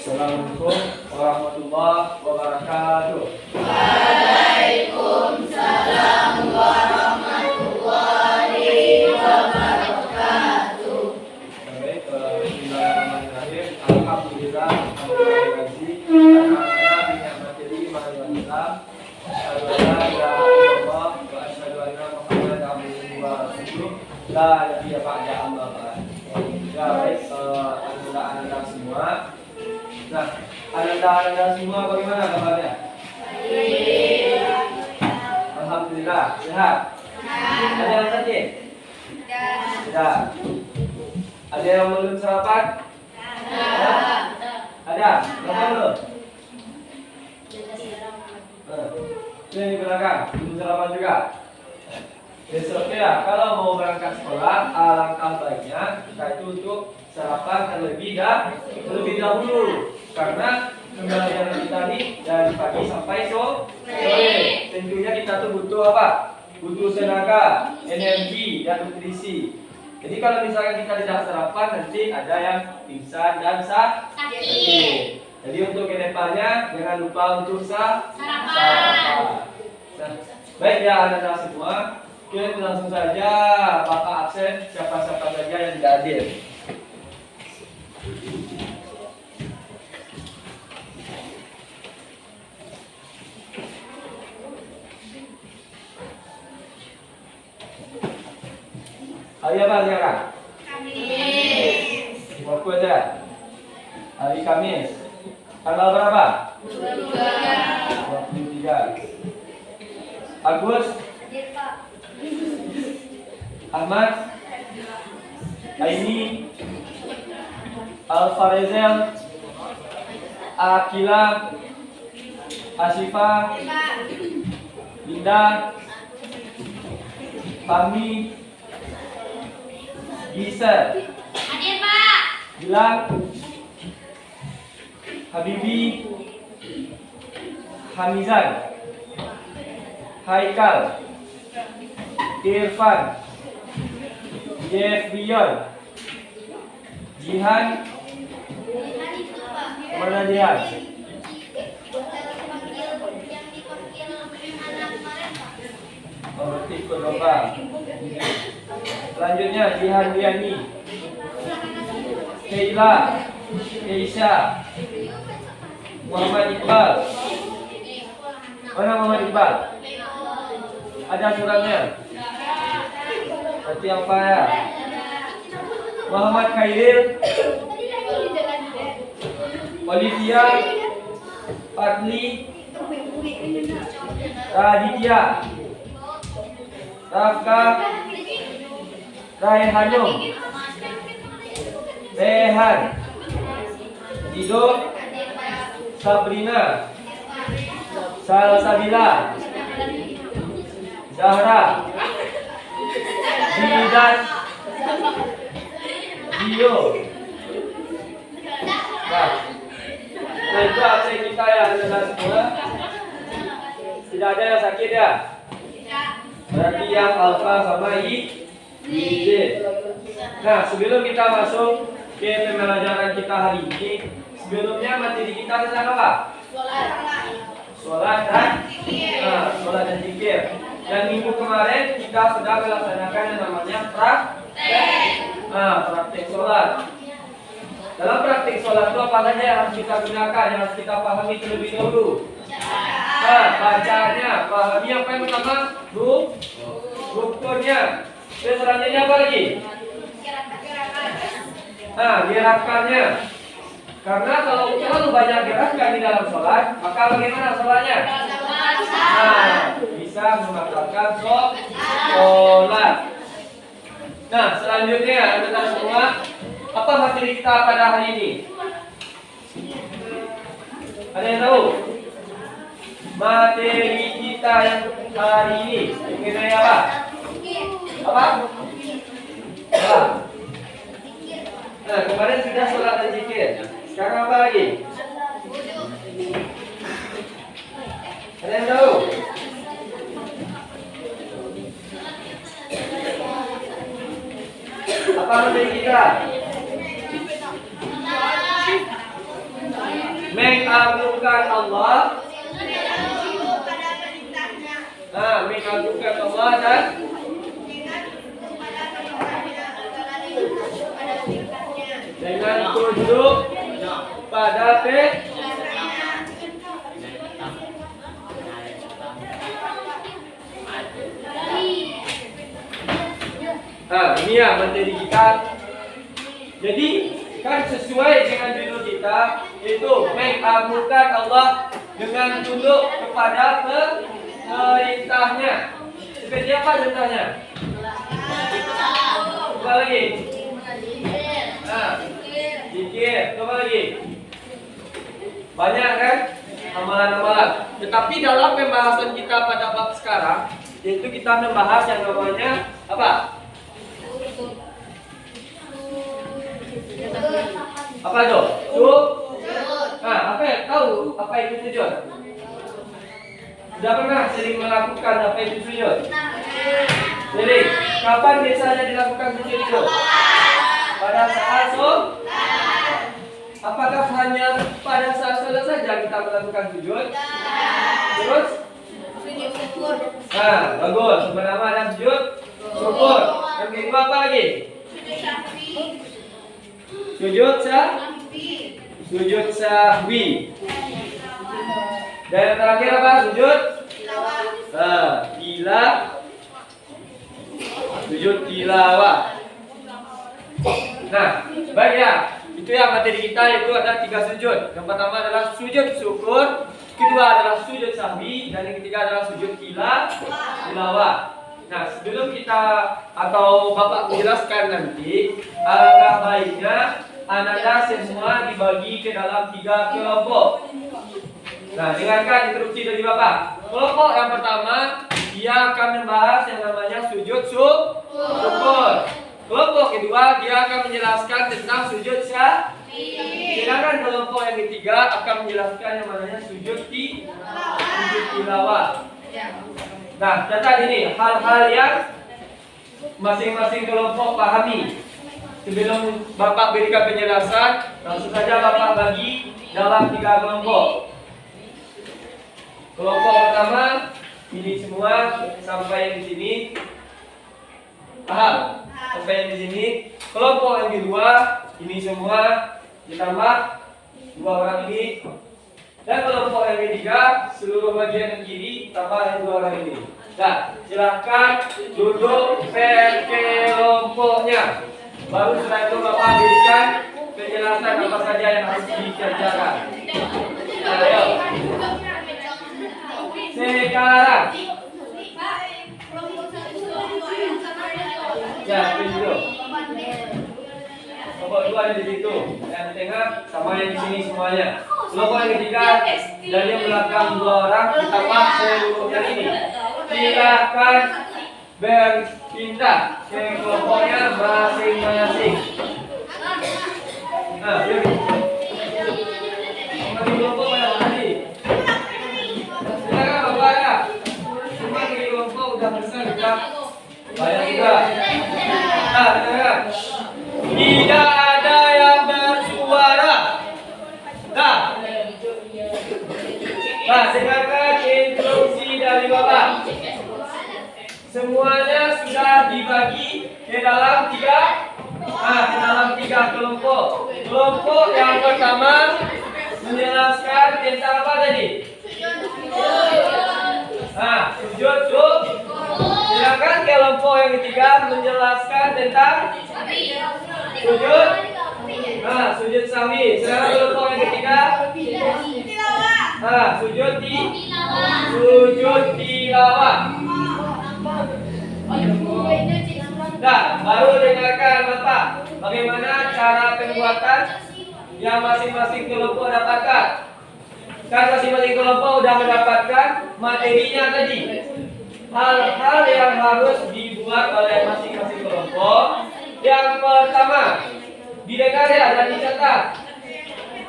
Assalamualaikum warahmatullahi wabarakatuh. Waalaikumsalam warahmatullahi wabarakatuh. Baik, bismillahirrahmanirrahim. Alhamdulillah, anak-anak yang materi mahasiswa Islam. Asyhadu an la ilaha illallah wa asyhadu anna Muhammadan abduhu wa rasuluh. La nabiyya ba'da amma ba'd. Ya, baik, anak-anak semua. Nah, anak-anak semua bagaimana kabarnya? Alhamdulillah, sehat. Ada yang sakit? Tidak. Ada yang belum sarapan? Ada. Berapa belum? Ini di belakang, belum sarapan juga. Besok ya, kalau mau berangkat sekolah, alangkah baiknya kita itu untuk sarapan terlebih dahulu, karena pembelajaran kita ini dari pagi sampai sore. Tentunya kita tuh butuh apa? Butuh tenaga, energi, dan nutrisi. Jadi kalau misalkan kita tidak sarapan, nanti ada yang pingsan dan sakit. Jadi untuk kedepannya jangan lupa untuk sarapan. Baik ya anak-anak semua. Oke, langsung saja Bapak absen siapa-siapa saja yang tidak hadir. Hari apa sekarang? Kamis. Fokus aja. Hari Kamis. Tanggal berapa? 23. Agus. Ahmad, Aini, Alfarezel, Akila, Asifa, Linda, Fahmi, Gisel, Hadir Pak. Gilang, Habibi, Hamizan, Haikal, Irfan, Jefrion, Jihan, mana Jihan? Oh, ikut lomba. Selanjutnya Jihan Diani, Keila, Keisha, Muhammad Iqbal. Mana Muhammad Iqbal? Ada suratnya? Berarti apa ya? Muhammad Khairil, Olivia, Fadli, Raditya, Rafka, Raihanum, Rehan, Dido, Sabrina, Salsabila, Zahra, Zidan, Dio. Nah, itu absen kita ya anak semua. Tidak ada yang sakit ya? Berarti yang alfa sama I, Z. Nah, sebelum kita masuk ke pembelajaran kita hari ini, sebelumnya materi kita tentang apa? Sholat dan zikir. Dan minggu kemarin kita sudah melaksanakan yang namanya praktek sholat. Dalam praktek sholat itu apa saja yang harus kita gunakan, yang harus kita pahami terlebih dahulu? Bacanya, pahami apa yang pertama? Rukunnya. Terus selanjutnya apa lagi? Gerakannya. Karena kalau terlalu banyak gerakan di dalam sholat, maka bagaimana sholatnya? Bisa membatalkan sholat. Nah, selanjutnya teman-teman semua, apa materi kita pada hari ini? Ada yang tahu? Materi kita yang hari ini mengenai apa? Apa? Nah, kemarin sudah sholat dan zikir. Sekarang apa lagi? Ada yang tahu? Apa materi kita? Mengagungkan Allah. Mengagungkan Allah dan dengan tunduk pada ini ya materi kita. Jadi kan sesuai dengan judul kita, itu mengagungkan Allah dengan tunduk kepada perintahnya. Seperti apa perintahnya? Coba lagi. Zikir. Coba lagi. Banyak kan amalan-amalan. Tetapi dalam pembahasan kita pada bab sekarang, yaitu kita membahas yang namanya apa? Apa itu? Apa ya? Tahu apa itu sujud? Sudah pernah sering melakukan apa itu sujud? Jadi, kapan biasanya dilakukan sujud itu? Pada saat sholat. Apakah hanya pada saat sholat saja kita melakukan sujud? Terus? Bagus. Pertama ada sujud syukur. Yang kedua apa lagi? Sujud sahwi. Dan yang terakhir apa? Sujud tilawah. Nah, baik ya. Itu ya materi kita, itu ada 3 sujud. Yang pertama adalah sujud syukur, kedua adalah sujud sahwi, dan yang ketiga adalah sujud tilawah. Nah, sebelum kita atau Bapak menjelaskan nanti, alangkah baiknya Anda semua dibagi ke dalam 3 kelompok. Nah, dengarkan instruksi dari Bapak. Kelompok yang pertama, dia akan membahas yang namanya sujud syukur. Kelompok kedua, dia akan menjelaskan tentang sujud sahwi. Sedangkan kelompok yang ketiga akan menjelaskan yang namanya sujud tilawah. Nah, catat ini hal-hal yang masing-masing kelompok pahami. Sebelum Bapak berikan penjelasan, langsung saja Bapak bagi dalam 3 kelompok. Kelompok pertama, ini semua sampai di sini. Paham? Sampai yang di sini. Kelompok yang kedua, ini semua ditambah 2 orang ini. Dan kelompok yang ketiga, seluruh bagian yang kiri tambah yang 2 orang ini. Nah, silahkan duduk per kelompoknya. Baru setelah itu Bapak berikan penjelasan apa saja yang harus dikerjakan. Ayo. Sekarang. Ya, duduk. Kelompok 2 ada di situ. Yang di tengah sama yang di sini semuanya. Kelompok yang ketiga dari yang belakang 2 orang ditambah seluruh yang ini. Silakan berpindah ke kelompoknya masing-masing. Nah, bagi kelompok yang tadi. Silakan Bapak ya. Semua di kelompok udah besar sudah banyak juga. Nah, dengar. Tidak ada yang bersuara. Nah, dengarkan instruksi dari Bapak. Semuanya sudah dibagi ke dalam 3 kelompok. Kelompok yang pertama menjelaskan tentang apa tadi? Sujud syukur. Silakan kelompok yang ketiga menjelaskan tentang sujud sahwi. Silakan kelompok yang ketiga sujud tilawah. Nah, baru dengarkan Bapak bagaimana cara pembuatan yang masing-masing kelompok dapatkan. Kan masing-masing kelompok sudah mendapatkan materinya tadi. Hal-hal yang harus dibuat oleh masing-masing kelompok. Yang pertama, didengar ya dan dicatat.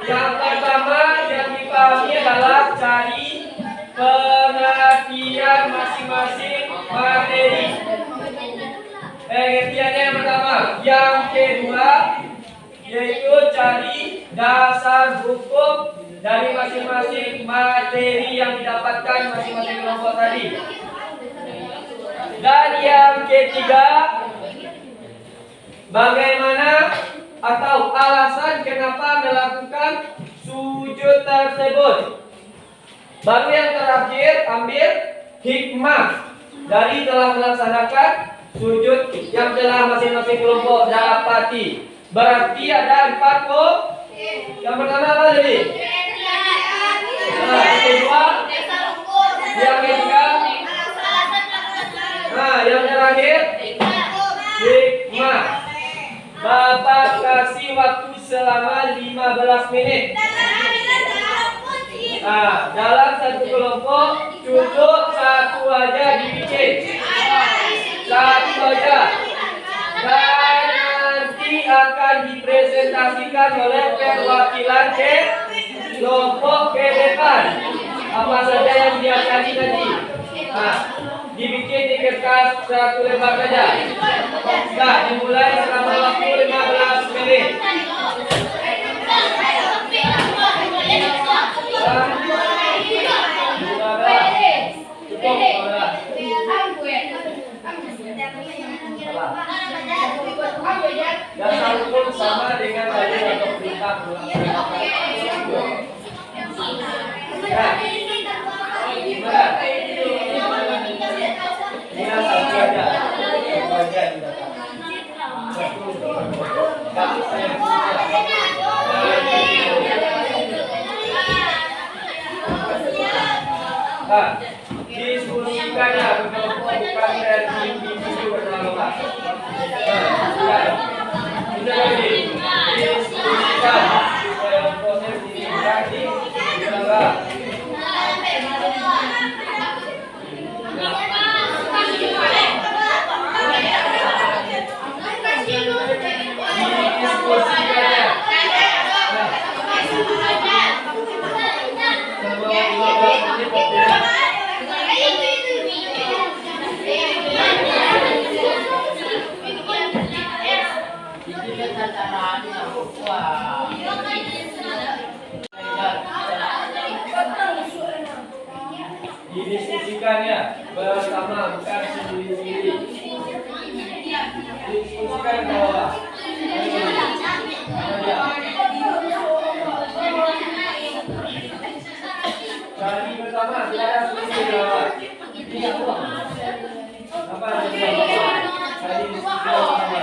Yang pertama yang dipahami adalah cari pengertian masing-masing materi. Pengertiannya yang pertama. Yang kedua yaitu cari dasar hukum dari masing-masing materi yang didapatkan masing-masing kelompok tadi. Dan yang ketiga, bagaimana atau alasan kenapa melakukan sujud tersebut. Baru yang terakhir, ambil hikmah dari telah melaksanakan sujud yang telah masing-masing kelompok dapati. Berarti ada 4 kok. Yang pertama apa tadi? Yang kedua, yang ketiga, yang terakhir, hikmah. Bapak kasih waktu selama 15 menit. Dalam satu kelompok cukup satu aja dibikin. Satu aja. Dan nanti akan dipresentasikan oleh perwakilan ke kelompok ke depan. Apa saja yang dia cari tadi. Dibikin di kertas 1 lembar saja. Dimulai selama waktu 15 menit. Dan rukun sama dengan tadi atau perintah diskusikannya bukan dari individu bersama. Kita lagi diskusikan proses integrasi bersama. Didiskusikannya bersama, bukan sendiri-sendiri. Diskusikan ke bawah. Cari bersama, tidak ada sendiri di bawah. Apa yang di bawah? Cari diskusi bersama.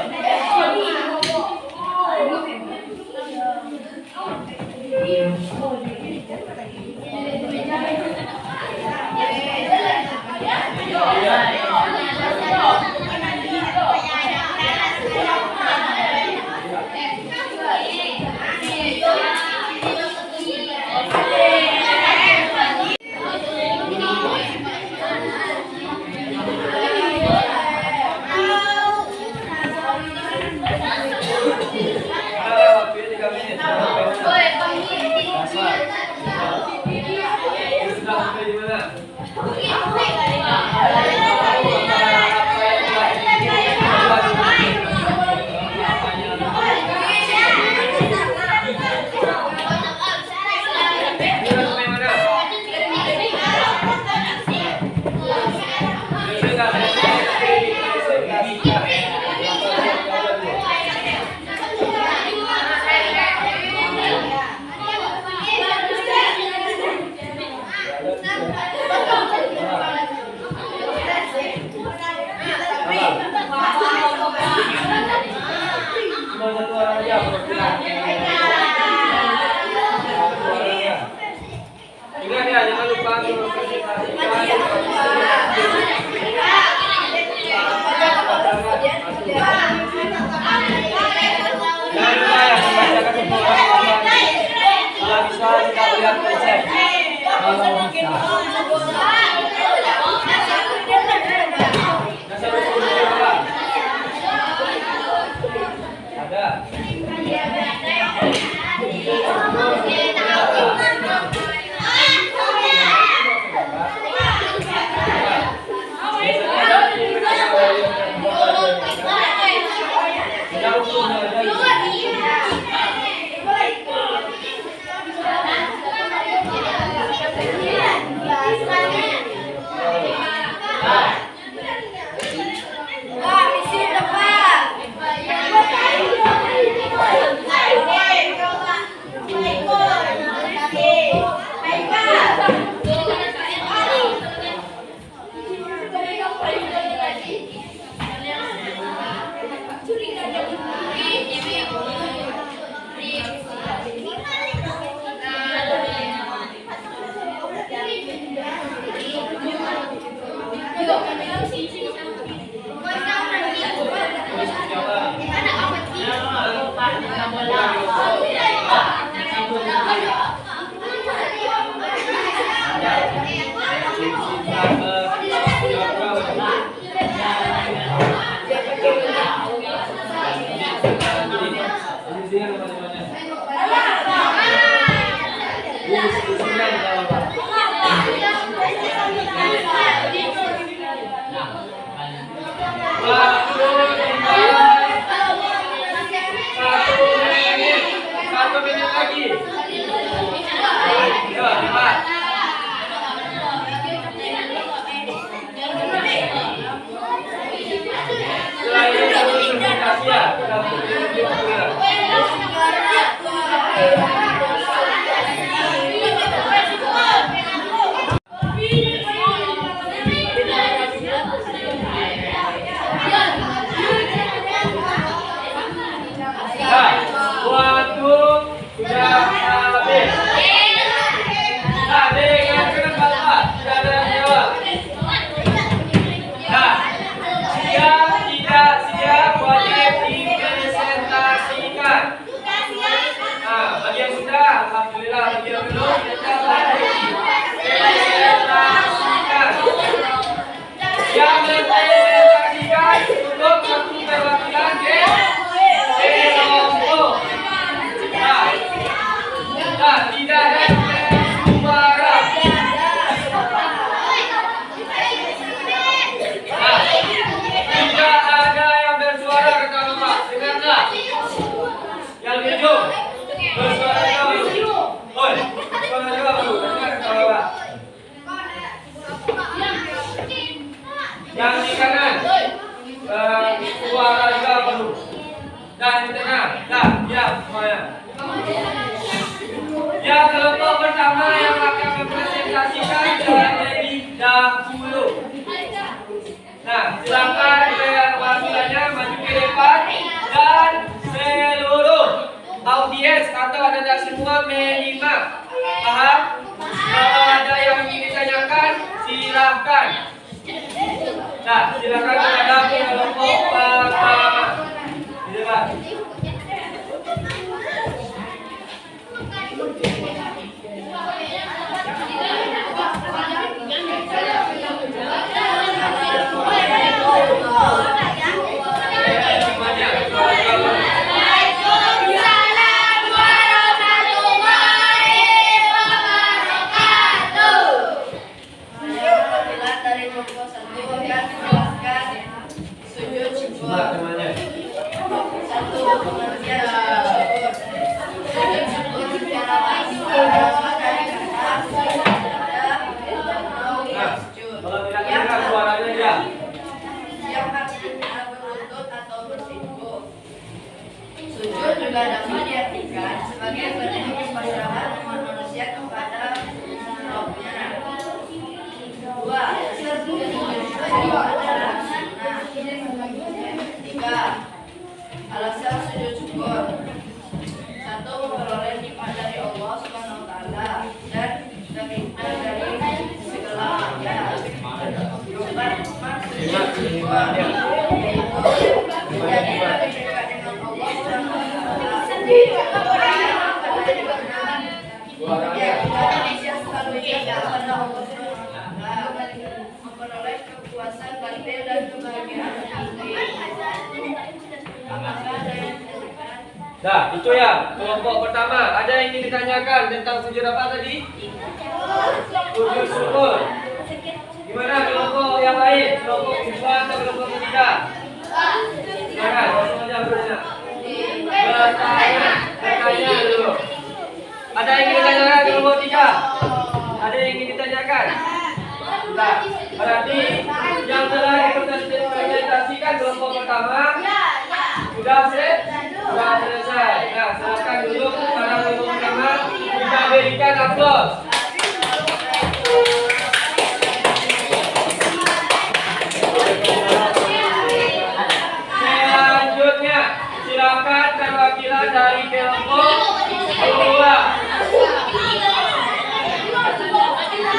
Ingat ya, jangan lupa untuk Nah, waktu sudah habis. Nah, dengan kenapa? Tidak ada yang jawab. Nah, siap tidak siap wajib dipresentasikan. Nah, bagi yang sudah, alhamdulillah. Bagi yang belum, kita wajib dipresentasikan. Yang mempresentasikan untuk satu perwakilan kelompok. Nah, tidak ada suara. Nah, tidak ada yang bersuara kata Bapak. Dengar tak? Yang di ujung bersuara juga baru. Oi, suara juga baru. Dengar kata Bapak. Yang di kanan suara juga baru. Dan di tengah, diam semuanya. Yang kelompok pertama yang akan mempresentasikan jangan lebih dahulu. Nah, silakan perwakilannya maju ke depan dan seluruh audiens atau anda semua menyimak. Paham? Kalau ada yang ingin ditanyakan, silakan. Nah, silakan kepada kelompok pertama. Silakan. Sujud juga dapat diartikan sebagai bentuk pasrahan umat manusia kepada Rabbnya. 2. Sujud adalah sunnah. 3. Alasan sujud syukur. 1. Memperoleh nikmat dari Allah Subhanahu wa taala dan terhindar dari segala bahaya. 4. Sujud syukur menjadi lebih dekat dengan Allah Subhanahu wa taala. Indonesia selalu ingat kepada Allah Subhanahu wa taala, memperoleh kepuasan batin dan kebahagiaan hati. Nah, itu ya kelompok pertama. Ada yang ingin ditanyakan tentang sujud apa tadi? Sujud syukur. Gimana kelompok yang lain? Kelompok kedua atau kelompok ketiga? Silakan, langsung aja bertanya. Bertanya dulu. Ada yang ingin ditanyakan kelompok 3? Ada yang ingin ditanyakan? Nah, berarti yang telah dipresentasikan kelompok pertama sudah selesai. Nah, silakan duduk pada kelompok pertama. Kita berikan aplaus. Selanjutnya, silakan perwakilan dari kelompok kedua. Silakan kelompok kedua.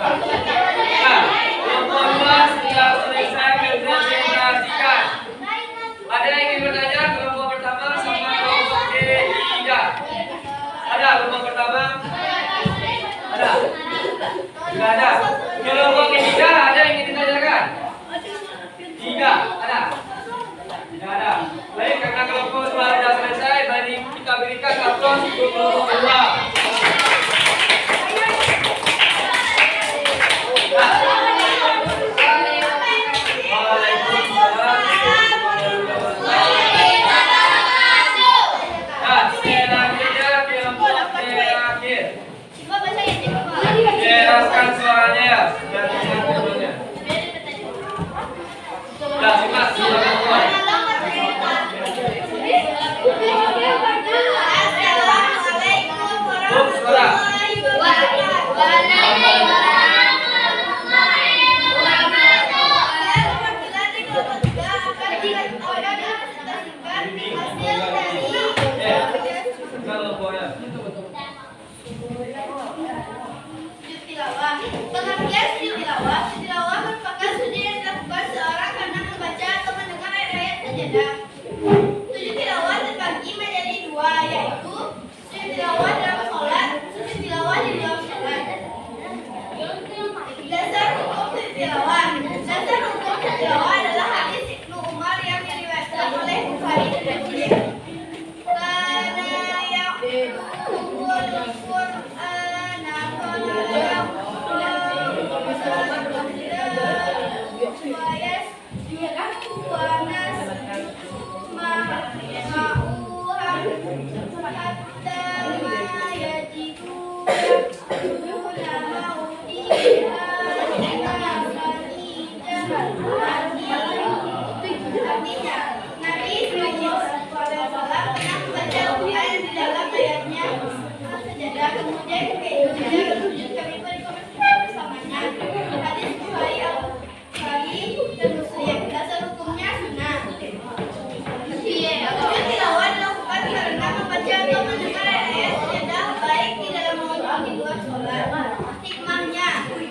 Nah, kelompok 2 setelah selesai mengintegrasikan. Ada yang ingin bertanya kelompok pertama sama kelompok ketiga? Ada kelompok pertama? Ada? Tidak ada. Kelompok ketiga ada yang ingin ditanyakan? Tiga, ada? Tidak ada. Baik, karena kelompok 2 sudah selesai, mari kita berikan aplaus untuk kelompok 2. Keraskan suaranya ya. Nah, simak silakan keluar. Buk, suara. Kalau boleh. Pengertian sujud tilawah. Sujud tilawah merupakan sujud yang dilakukan seorang karena membaca atau mendengar ayat-ayat sajadah. Sujud tilawah terbagi menjadi dua, yaitu sujud tilawah dalam sholat, sujud tilawah di luar sholat. Dasar hukum sujud tilawah. Dasar hukum sujud tilawah adalah hadis Ibnu Umar yang diriwayatkan oleh Bukhari dan Muslim. Karena yang artinya Nabi SAW pernah membaca Al-Quran yang di dalam ayatnya sajadah, kemudian kemudian bersujud, kami berkomentar bersamanya. Hadis Bukhari, Al-Bukhari dan Muslim. Dasar hukumnya sunnah. Sujud tilawah dilakukan karena membaca atau mendengar ayat sajadah baik di dalam maupun di luar sholat. Hikmahnya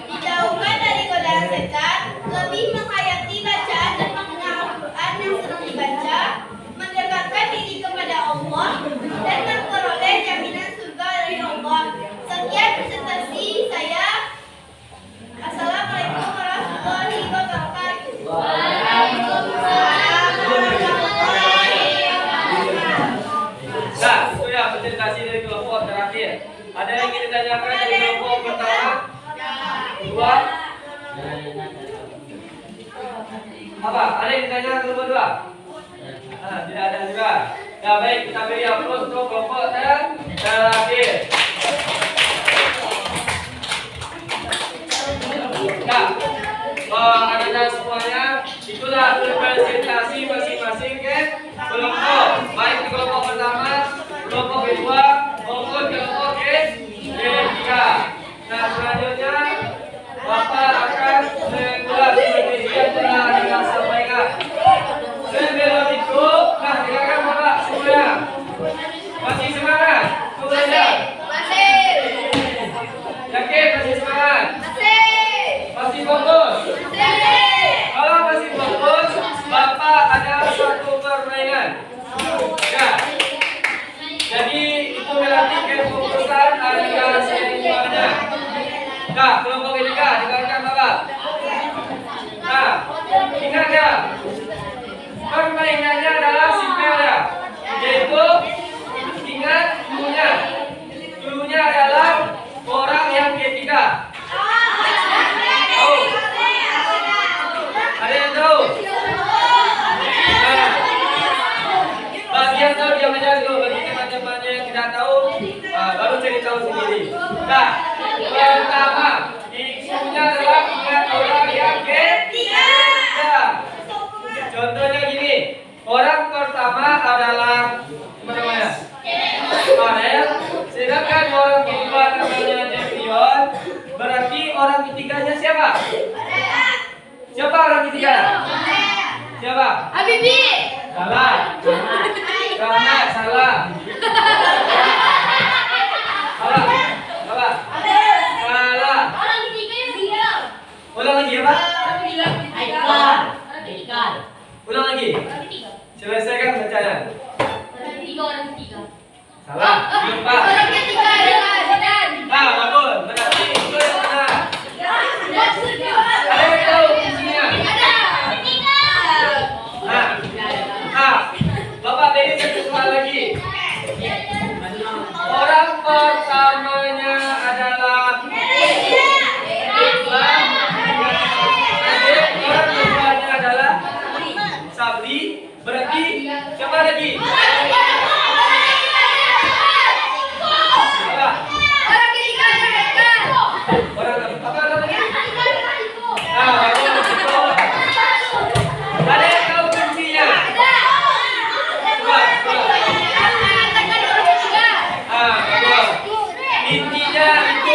dijauhkan dari godaan setan, lebih menghayati bacaan dan makna Al-Quran yang sedang dibaca, mendekatkan diri kepada Allah dan memperoleh jaminan surga dari Allah. Sekian presentasi saya. Assalamualaikum warahmatullahi wabarakatuh. Waalaikumsalam warahmatullahi wabarakatuh. Nah, itu ya presentasi dari kelompok terakhir. Ada yang ingin ditanyakan dari kelompok pertama? Dua? Apa? Ada yang ditanyakan kelompok dua? Nah, tidak ada juga. Ya baik, kita beri aplaus untuk kelompok terakhir. Nah, anak-anak semuanya, itulah presentasi masing-masing ke kelompok. Baik di kelompok pertama, kelompok kedua, maupun kelompok ketiga. Nah, selanjutnya Bapak akan mengulas seperti yang telah kita sampaikan. Sebelum itu, nah dengarkan Bapak semuanya. Masih semangat? Belajar? Masih. Yakin masih semangat? Masih. Masih fokus? Masih. Kalau masih fokus, Bapak ada satu permainan. Ya. Jadi itu melatih kefokusan area semuanya. Nah, kelompok ketiga dengarkan Bapak. Nah, ingat ya. Permainannya adalah simpel ya. Yaitu ingat dulunya. Dulunya adalah orang yang ketiga. Tahu? Ada yang tahu? Nah, bagi yang tahu diam aja dulu. Bagi teman-teman yang tidak tahu, baru cari tahu sendiri. Nah, pertama, isunya adalah ingat orang yang ketiga. Contohnya gini, orang pertama adalah apa namanya? Farel. Sedangkan orang kedua namanya Devion. Berarti orang ketiganya siapa? Siapa orang ketiga? Siapa? Habibi. Salah. Karena salah. Salah. Salah.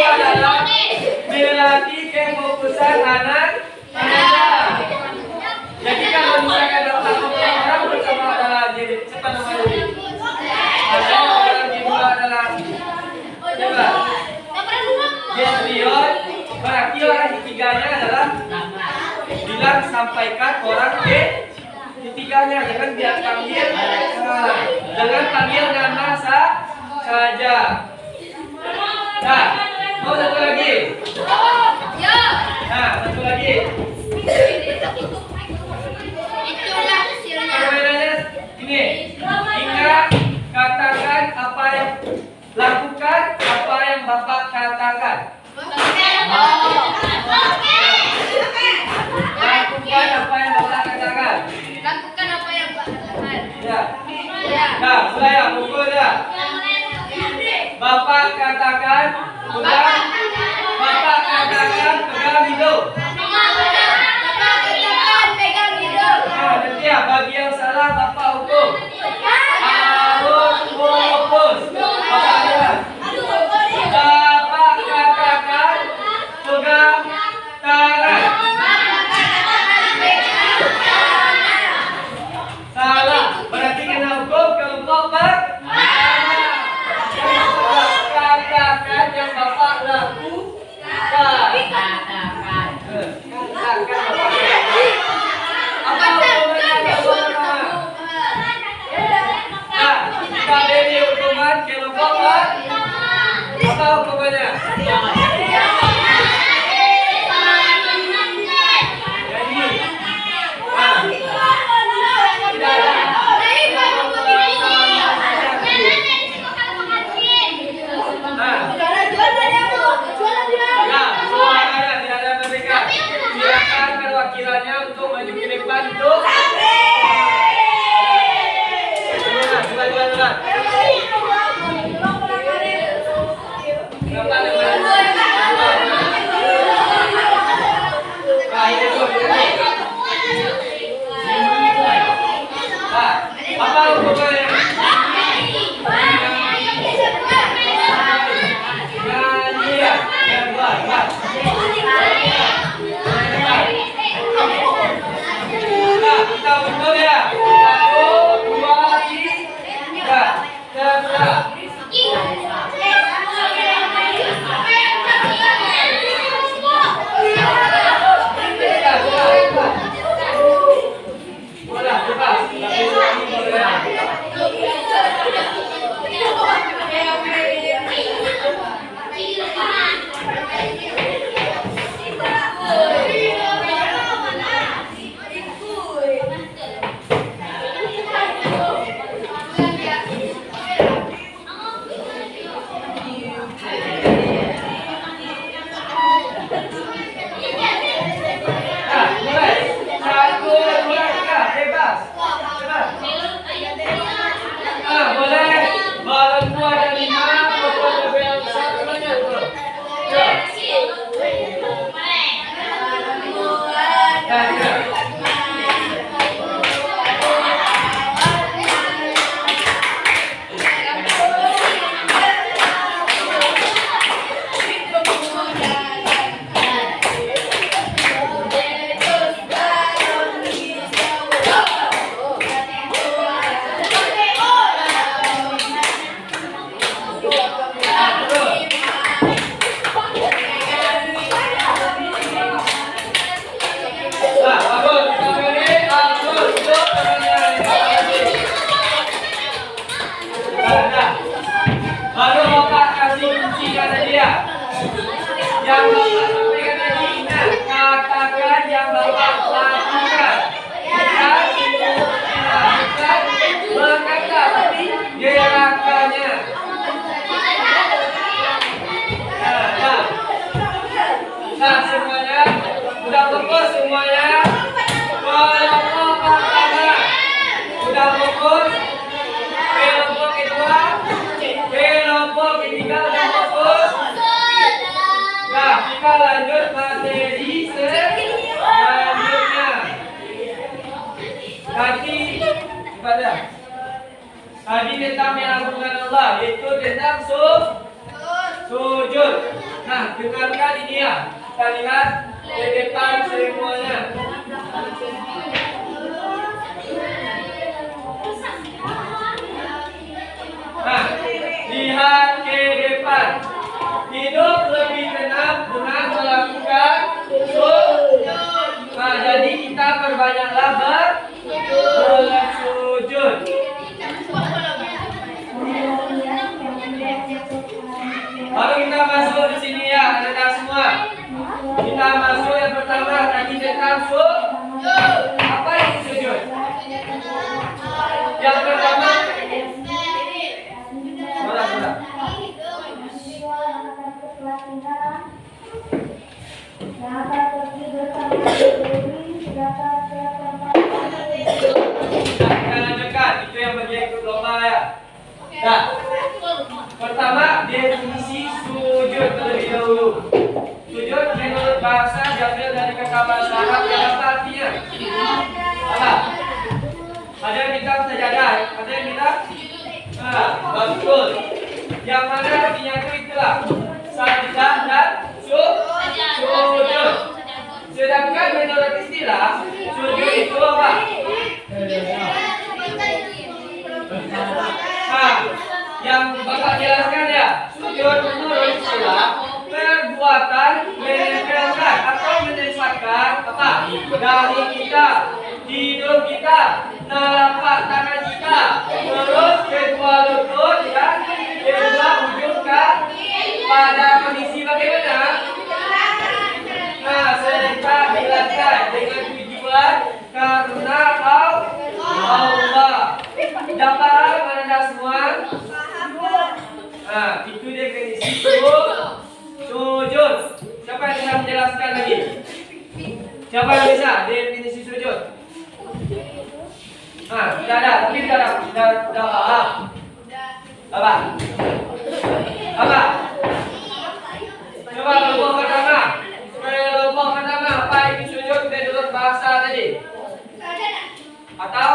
adalah melatih kefokusan anak. Jadi kalau misalkan dapat orang bersama adalah jadi siapa namanya? Ada orang kedua adalah siapa? Gedeon. Berarti orang ketiganya adalah bilang sampaikan orang ketiganya, jangan dia panggil, jangan panggil nama saja. Nah, mau satu lagi. Nah, satu lagi. Itulah hasilnya. Perbedaannya ini. Ingat, katakan apa yang lakukan apa yang Bapak katakan. Lakukan apa yang Bapak katakan. Lakukan apa yang Pak katakan. Ya. Nah, mulai ya, pukul ya. Bapak katakan pegang. Bapak katakan pegang hidung. Nah, nanti ya, bagi yang salah Bapak hukum. Harus fokus. Bapak lihat. Bapak katakan pegang tangan. Salah. Berarti kena hukum kelompok pertama. Yang Bapak katakan yang Bapak lakukan. Katakan Bapak. Apa hukumannya Bapak? Nah, kita beri hukuman kelompok pertama. Apa hukumannya? Perwakilannya untuk maju ke depan untuk Jualan. Apa hukumannya? Nyanyian. Yang buat. Kita betul ya. 1, 2, 3. Terserah. Boleh, bebas. Nah, mulai. 1, 2, 3. Bebas. Ah, boleh. Balon dua ada 5. Pokok lebih yang besar namanya itu. Ya. Nah, ya. Nah, bagus. Kita beri bagus untuk nah, baru Bapak kasih kunci kata dia. Yang Bapak sampaikan tadi ingat, katakan yang Bapak lakukan. Bukan berkata, tapi gerakannya. Nah, semuanya udah fokus semuanya. Kelompok pertama udah fokus. Kelompok kedua, kelompok ketiga udah fokus. Nah, kita lanjut materi selanjutnya. Tadi ibadah. Tadi tentang mengagungkan Allah, yaitu tentang sujud. Nah, dengarkan ini ya. Kita lihat di depan semuanya. Nah, lihat ke depan. Hidup lebih tenang dengan melakukan sujud. Nah, jadi kita perbanyaklah bersujud. Lalu kita masuk di sini ya, anak-anak semua. Kita masuk yang pertama tadi tentang sujud. Apa itu sujud? Yang pertama, mana? Jangan dekat, itu yang bagian ikut lomba ya. Nah, pertama definisi sujud terlebih dahulu. Sujud menurut bahasa diambil dari kata bahasa Arab yang apa artinya? Apa? Ada yang bilang sajadah, ada yang bilang betul. Yang mana artinya itulah sajadah dan sujud. Sedangkan menurut istilah sujud itu apa? Yang Bapak jelaskan ya, sujud menurut istilah perbuatan menempelkan atau menyesatkan apa? Dahi kita, hidung kita, telapak tangan kita, terus kedua lutut dan kedua ujung kaki pada kondisi bagaimana? Nah, serta dilakukan dengan tujuan karena Allah. Dapat anda semua? Nah, itu definisi sujud. Siapa yang bisa menjelaskan lagi? Siapa yang bisa definisi sujud? Nah, tidak ada, tapi tidak paham. Apa? Coba kelompok pertama. Kelompok pertama, apa itu sujud menurut bahasa tadi? Atau?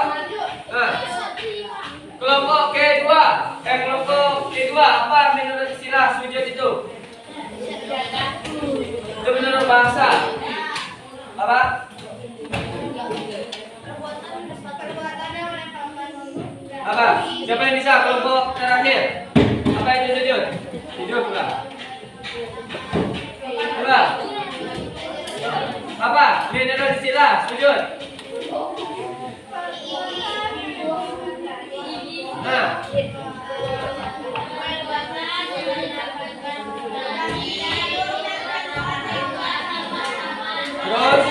Kelompok kedua, apa menurut istilah sujud itu? Itu menurut bahasa. Apa? Apa? Siapa yang bisa? Kelompok terakhir. Apa itu sujud? Sujud pula. Apa? Menurut istilah sujud. Nah. Terus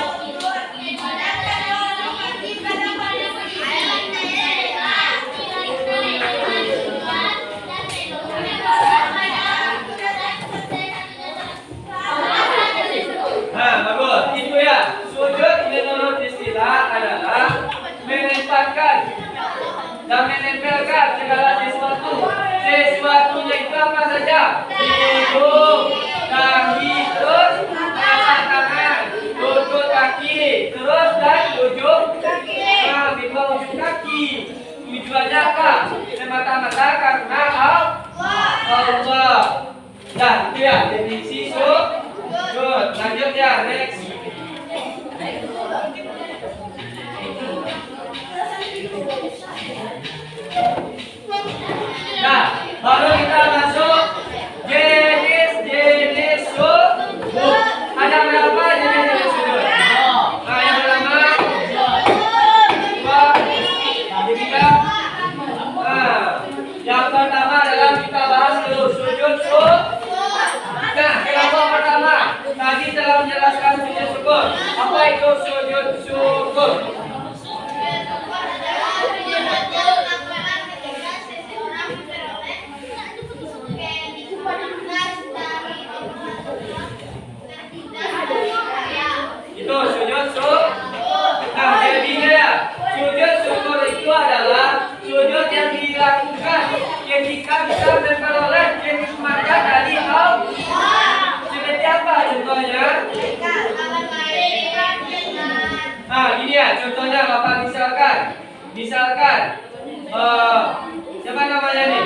bagus. Itu ya. Sujud menurut istilah adalah menempatkan dan menempelkan segala sesuatu. Sesuatunya itu apa saja? Hidung, kaki, terus telapak tangan, lutut kaki, terus dan ujung kaki. Nah, kedua ujung kaki. Tujuannya apa? Semata-mata karena Allah. Nah, itu ya definisi sujud. Lanjut ya, next. Nah, baru kita masuk jenis sujud. Ada berapa jenis sujud? Nah, yang pertama, dua, ketiga. Nah, yang pertama adalah kita bahas dulu sujud. Nah, kelompok pertama tadi telah menjelaskan sujud syukur. Apa itu sujud syukur? Itu sujud syukur. Nah, jadinya ya, sujud syukur itu adalah sujud yang dilakukan ketika bisa memperoleh kenikmatan dari Allah. Seperti apa contohnya? Nah, gini ya, contohnya Bapak misalkan, siapa namanya nih?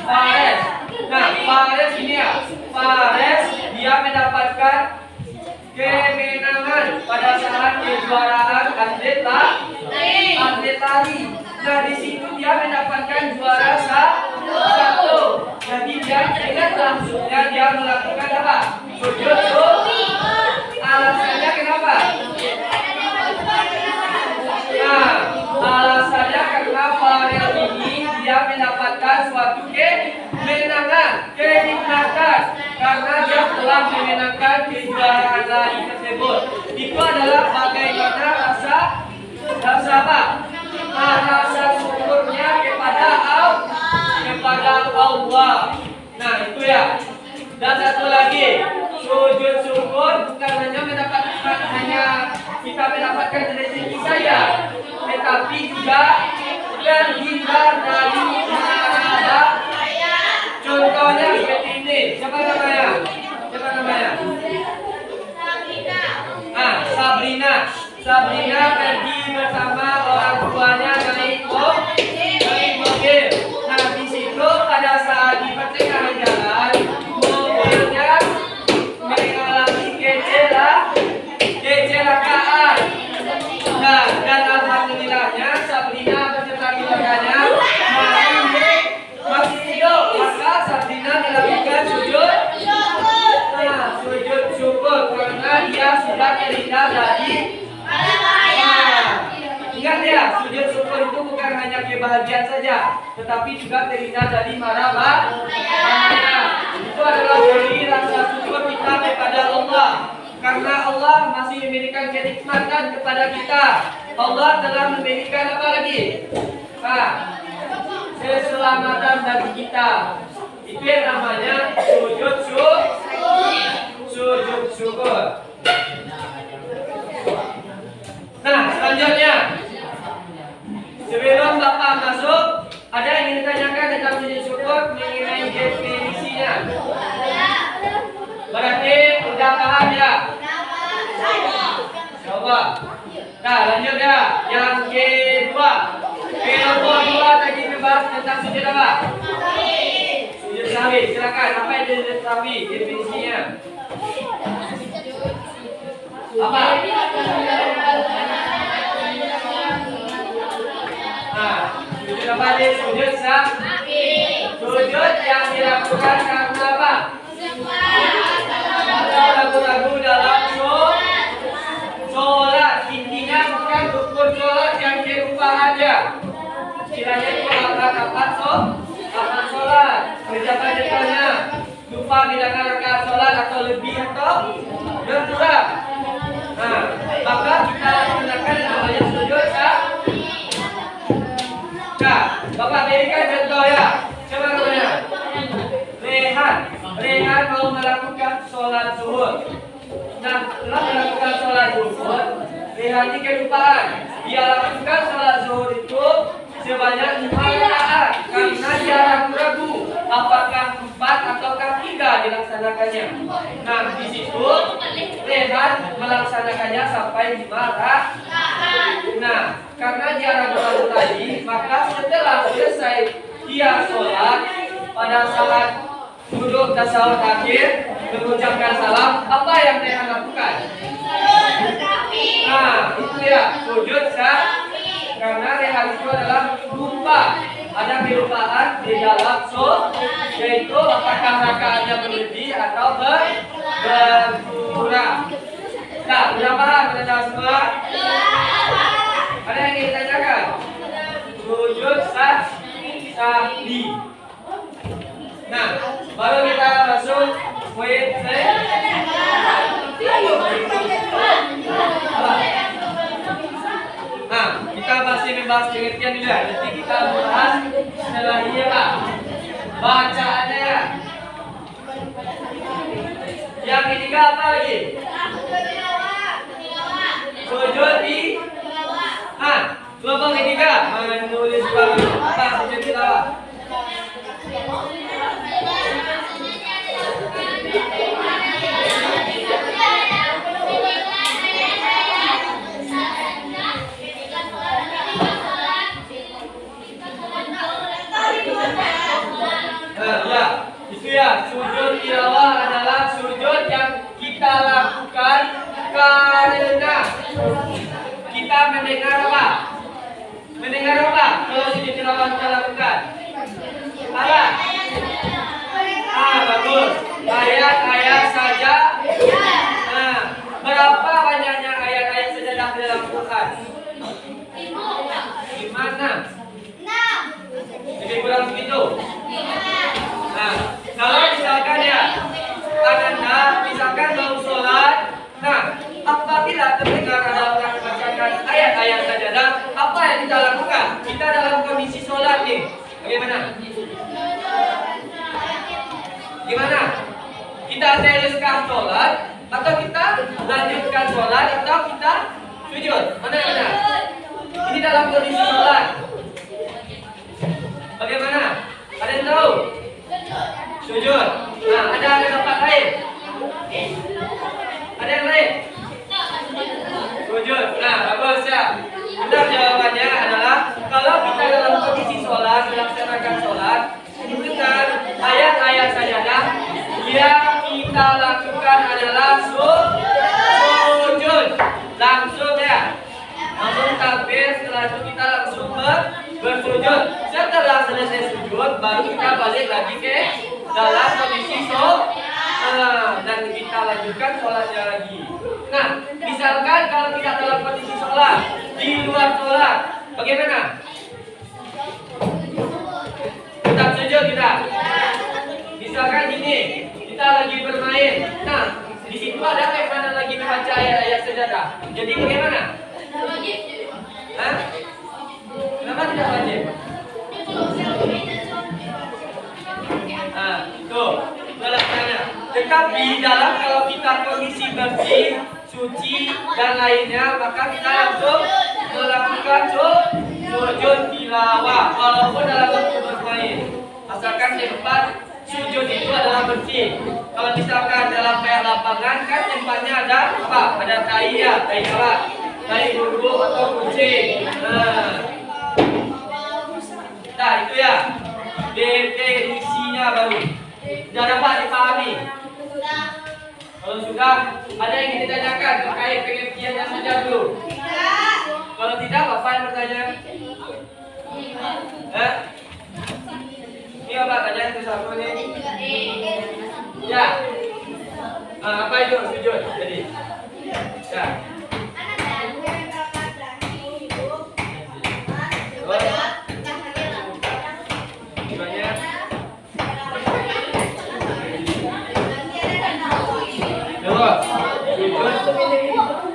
Fares. Nah, Fares ini ya. Fares dia mendapatkan kemenangan pada saat kejuaraan atlet lari. Nah, di situ dia mendapatkan juara satu. Jadi dia ingat langsungnya dia melakukan apa? Sujud syukur. Alasannya kenapa? Nah, alasannya karena Farel ini dia mendapatkan suatu kemenangan, kenikmatan karena dia telah memenangkan kejuaraan lari tersebut. Itu adalah bagaimana rasa apa? Nah, rasa syukurnya kepada Allah. Nah, itu ya. Dan satu lagi, sujud syukur bukan hanya kita mendapatkan rezeki saja, tetapi juga terhindar dari marah. Contohnya seperti ini. Siapa namanya? Sabrina pergi bersama orang tuanya naik mobil. Nah, di situ pada saat di pertengahan jalan mobilnya mengalami kecelakaan. Nah, dan alhamdulillahnya Sabrina beserta keluarganya masih hidup. Maka Sabrina melakukan sujud syukur karena dia sudah terhindar dari ingat ya, sujud syukur itu bukan hanya kebahagiaan saja, tetapi juga terhindar dari marah bahaya. Itu adalah dari rasa syukur kita kepada Allah. Karena Allah masih memberikan kenikmatan kepada kita. Allah telah memberikan apa lagi? Keselamatan bagi kita. Itu yang namanya sujud syukur. Nah, selanjutnya sebelum Bapak masuk, ada yang ingin ditanyakan tentang sujud syukur mengenai definisinya? Berarti udah paham ya? Coba. Nah, lanjut ya. Yang kedua. Kedua tadi membahas tentang sujud apa? Sujud sahwi. Silakan. Apa itu sujud sahwi? Definisinya? Apa? Nah, sujud apa nih? Sujud sahwi. Sujud yang dilakukan karena apa? Ada ragu-ragu dalam sholat. Intinya bukan ukur sholat yang dirubah aja. Istilahnya itu apa sholat. Kerjakan detailnya. Lupa bilangan rakaat sholat atau lebih atau berkurang. Nah, maka kita gunakan namanya sujud sahwi. Nah, Bapak berikan contoh ya. Coba namanya. Rehan mau melakukan sholat zuhur. Nah, setelah melakukan sholat zuhur, Rehan ini kelupaan. Dia lakukan sholat zuhur itu sebanyak 5 rakaat karena dia ragu-ragu apakah 4 ataukah 3 dilaksanakannya. Nah, di situ Rehan melaksanakannya sampai 5 rakaat. Nah, karena dia ragu-ragu tadi, maka setelah selesai dia sholat, pada saat duduk tasyahud akhir mengucapkan salam, apa yang Rehan lakukan? Nah, itu ya sujud sahwi. Karena Rehan itu adalah lupa, ada kelupaan di dalam sholat, yaitu apakah rakaatnya berlebih atau berkurang. Nah, sudah paham teman-teman semua? Ada yang ingin ditanyakan? Sujud sahwi. Nah, baru kita masuk poin Nah, kita masih membahas pengertian dulu ya. Nanti kita bahas setelah ini ya Pak. Bacaannya ya. Yang ketiga apa lagi? Sujud di kelompok ketiga menulis apa sujud tilawah. Ya, itu tilawah kita lakukan? Apa? Bagus. Ayat-ayat saja. Nah, berapa banyaknya ayat-ayat sajadah di dalam Quran? 5. Lebih kurang begitu. Nah, kalau misalkan ya, Anda misalkan mau sholat, nah, apabila ketika Anda membacakan ayat-ayat sajadah, apa yang kita lakukan? Kita dalam kondisi sholat nih, bagaimana? Gimana? Kita teruskan sholat, atau kita lanjutkan sholat, atau kita sujud? Mana yang benar? Ini dalam kondisi sholat. Bagaimana? Ada yang tahu? Sujud. Nah, ada tempat lain? Ada yang lain? Sujud. Nah, bagus ya. Benar jawabannya adalah kalau kita dalam kondisi sholat, melaksanakan sholat, bukan ayat-ayat sajadah yang kita lakukan adalah sujud. Langsung ya. Langsung takbir, setelah itu kita langsung bersujud. Setelah selesai sujud, baru kita balik lagi ke dalam kondisi dan kita lanjutkan sholatnya lagi. Nah, misalkan kalau tidak dalam kondisi sholat, di luar sholat, bagaimana? Tetap sujud kita. Misalkan gini, kita lagi bermain. Nah, di situ ada yang mana lagi membaca ayat-ayat sajadah. Jadi bagaimana? Hah? Kenapa tidak wajib? Nah, tuh, melaksanakan. Tetapi dalam kalau kita kondisi bersih, suci dan lainnya, maka kita langsung melakukan sujud tilawah walaupun dalam waktu bermain. Asalkan tempat sujud itu adalah bersih. Kalau misalkan dalam kayak lapangan kan tempatnya ada apa? Ada tai ya, tai apa? Tai bulu atau kucing. Nah, itu ya. Definisinya baru. Sudah dapat dipahami? Kalau sudah, ada yang ingin ditanyakan terkait pengertiannya saja dulu. Kalau tidak, apa yang bertanya? Ini apa tanya itu satu nih? Ya. Apa itu sujud? Jadi, ya.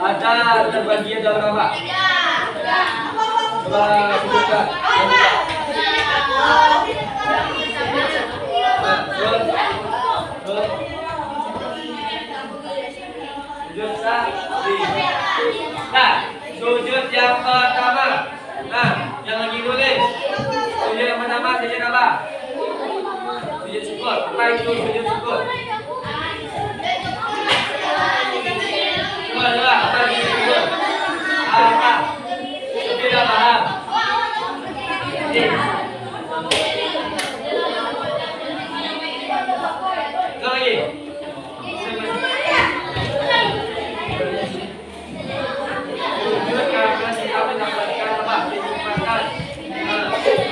Ada terbagi dalam berapa? Coba sebutkan. Sujud sahwi. Nah, sujud yang pertama. Nah, yang lagi nulis. Sujud yang pertama sujud apa? Sujud syukur. Apa itu sujud syukur? Coba, apa itu syukur? Apa? Tidak paham. Lagi. Sujud karena kita mendapatkan apa? Kenikmatan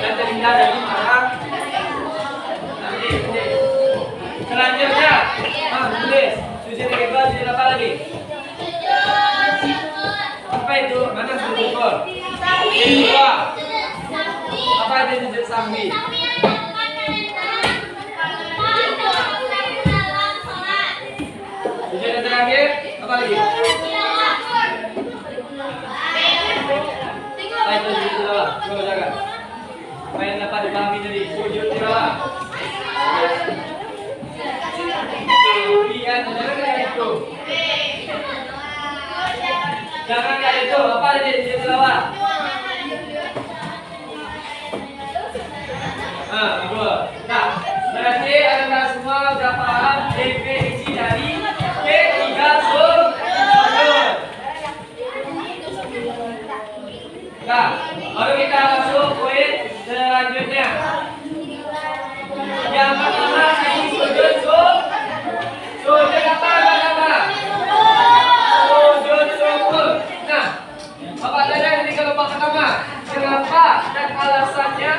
dan terhindar dari marah. Selanjutnya, tulis. Sujud yang kedua, sujud apa lagi? Apa itu? Mana sujud syukur? Kedua. Apa itu sujud sahwi? Sujud yang terakhir, apa lagi? Apa itu sujud tilawah? Coba jaga. Apa yang dapat dipahami dari sujud tilawah? Jangan kayak itu. Jangan kayak itu. Apa tadi sujud tilawah? Dua. Nah, berarti anda semua sudah paham definisi dari ketiga sujud. Nah, lalu kita masuk poin selanjutnya. Yang pertama ini sujud sujud apa nama? Sujud syukur. Nah, apa saja yang di kelompok pertama? Kenapa dan alasannya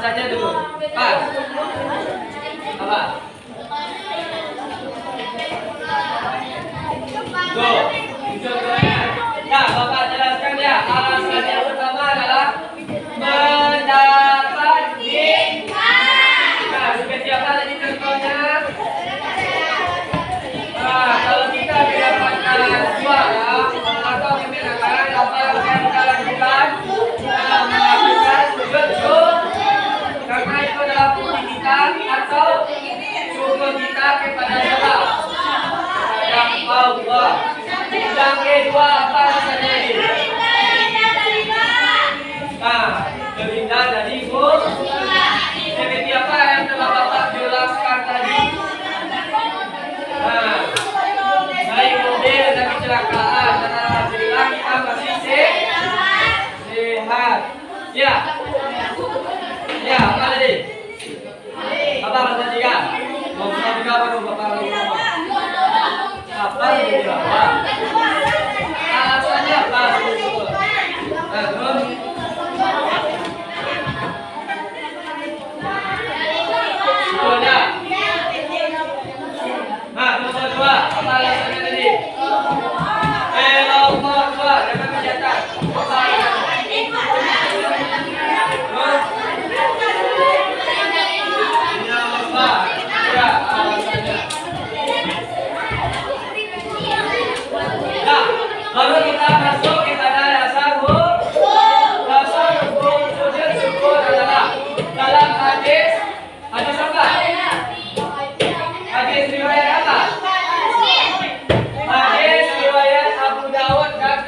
saja dulu. Pas. Apa? Tuh, contohnya. Ya, Bapak jelaskan ya. Alasan yang pertama adalah mendapat nikmat. Nah, seperti apa tadi contohnya? Nah, kalau kita mendapatkan suara atau menggunakan apa yang kita lakukan, melakukan sujud karena itu adalah bukti kita atau syukur kita kepada siapa? Kepada Allah. Yang kedua apa rasanya ini? Nah, berhindar dari seperti apa yang telah Bapak jelaskan tadi. Nah, naik mobil dan kecelakaan dan alhamdulillah kita masih sehat. Ya, ya apa tadi? Apa alasan tiga? Mau tiga baru Bapak lagi ngomong. Apa yang dilakukan? Alasannya apa? Nah, terus Sudah. Nah, nomor dua, apa alasannya tadi? Nomor dua, jangan mencatat. Apa alasannya? Terus? Nomor dua, ya alasannya. Nah, baru kita masuk kepada dasar hukum sujud syukur adalah dalam hadis apa? Hadis riwayat apa? Hadis riwayat Abu Dawud dan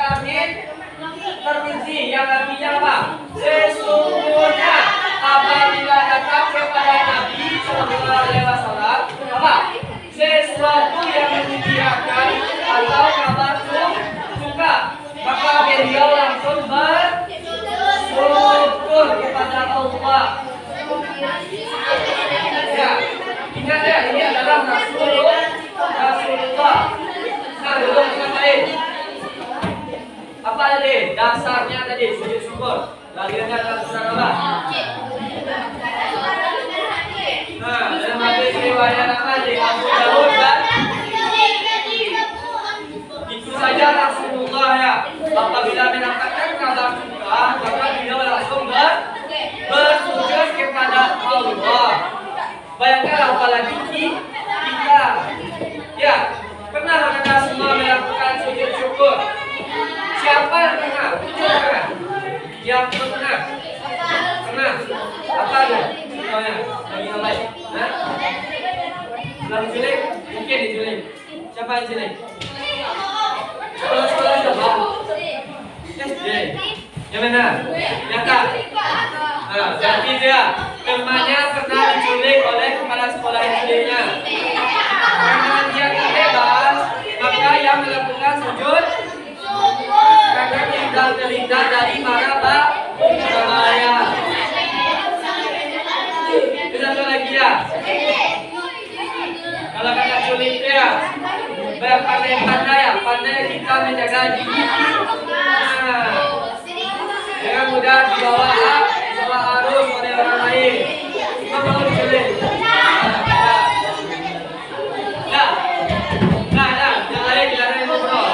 Tirmidzi yang artinya apa? Sesungguhnya apabila datang kepada Nabi Sallallahu Alaihi Wasallam apa? Sesuatu yang menyediakan atau kabar suka, maka beliau langsung bersyukur kepada Allah. Ya, ingat ya, ini adalah Rasulullah. Nah, dulu kita main. Apa tadi? Dasarnya tadi sujud syukur. Lahirnya dalam surah apa? Nah, dalam hadis riwayat apa di Abu Dawud dan itu saja Rasulullah ya. Apabila mendapatkan kabar suka, maka beliau langsung bersujud kepada Allah. Bayangkan apalagi kita. Ya, pernah Anda semua melakukan sujud syukur? Siapa yang pernah? Tunjukkan. Yang pernah? Pernah? Apa itu? Contohnya, yang lain. Nah, dalam cilik, mungkin di cilik. Siapa yang cilik? Sekolah coba. SD. Yang mana? Yang tak? Nah, berarti dia temannya pernah diculik oleh kepala sekolah SD-nya. Karena dia terbebas, maka yang melakukan sujud karena tinggal terhindar dari marah bahaya. Kita lagi ya. Kalau kata culik dia, pandai-pandai ya, pandai kita menjaga diri. Nah, jangan mudah dibawa arus oleh orang lain. Kita mau diculik. Nah, yang lain tidak ada yang ngobrol.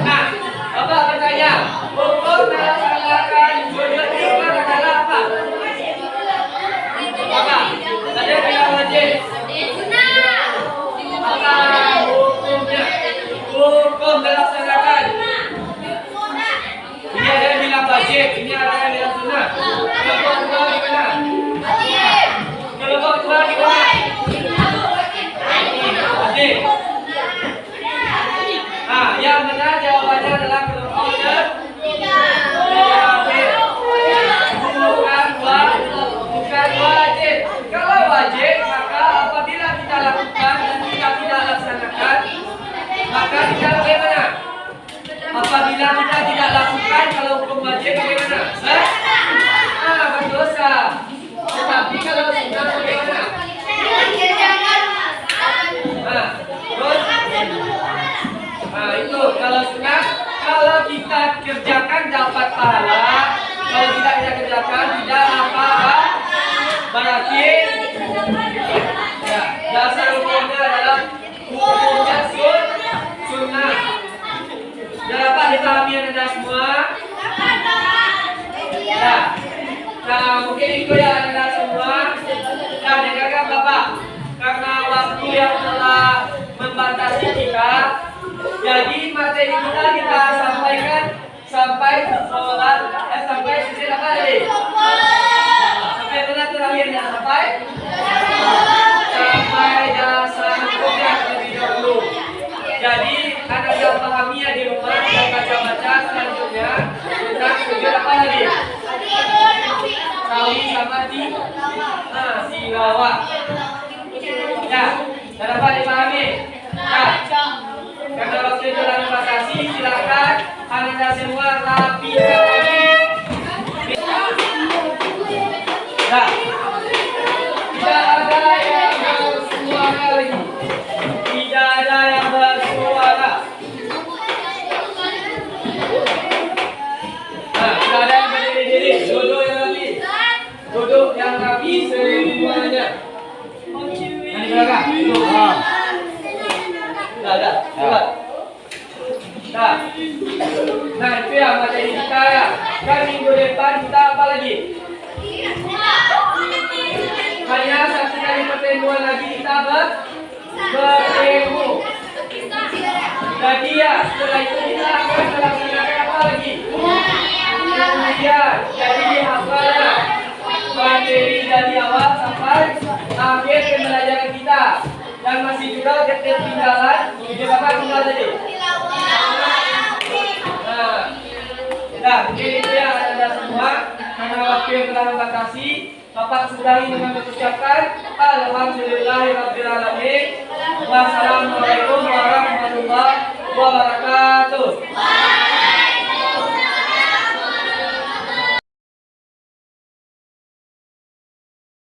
Nah, Bapak bertanya, hukum melaksanakan sujud syukur adalah apa? Apa? Tadi bilang wajib. Apa hukumnya? Hukum melaksanakan. Ini ada yang bilang wajib, ini ada yang bilang sunnah. Kelompok kedua gimana? Kelompok kedua gimana? Wajib. Nah, yang benar jawabannya adalah kelompok ketiga. Bukan wajib. Kalau wajib, maka apabila kita lakukan dan kita tidak laksanakan, maka kita bagaimana? Apabila kita tidak lakukan, kalau hukum wajib bagaimana? Berdosa. Tetapi kalau sunnah bagaimana? Terus? Nah, itu kalau sunnah, kalau kita kerjakan dapat pahala, kalau tidak kita kerjakan itu ya anak semua. Nah, dengarkan Bapak. Karena waktu yang telah membatasi kita, jadi materi kita sampaikan sampai sholat, sampai sisi apa tadi? Sampai mana terakhirnya? Sampai dasar hukum yang terlebih dahulu. Jadi anak yang pahami ya di rumah dan baca-baca selanjutnya tentang sujud apa tadi? Sawi sama tilawah. Ya, dan dapat dipahami. Nah, karena waktu itu dalam batasi, silakan anda semua rapikan lagi. Nah, tidak ada yang bersuara lagi. Tidak ada yang bersuara. Nah, tidak ada yang berdiri-diri. Duduk yang rapi. Duduk yang rapi semuanya. Nah, di belakang. Duduk. Ada. Coba. Nah, itu ya materi kita ya. Kan minggu depan kita apa lagi? Hanya satu kali pertemuan lagi kita bertemu. Jadi ya, setelah itu kita akan melaksanakan apa lagi? Ujian. Jadi dihafal ya materi dari awal sampai akhir pembelajaran kita. Dan masih juga ketinggalan. Jadi Bapak tinggal tadi. Nah, jadi itu ya Anda semua. Karena waktu yang telah membatasi, Bapak sudahi dengan mengucapkan Alhamdulillahirrabbilalamin. Wassalamualaikum warahmatullahi wabarakatuh.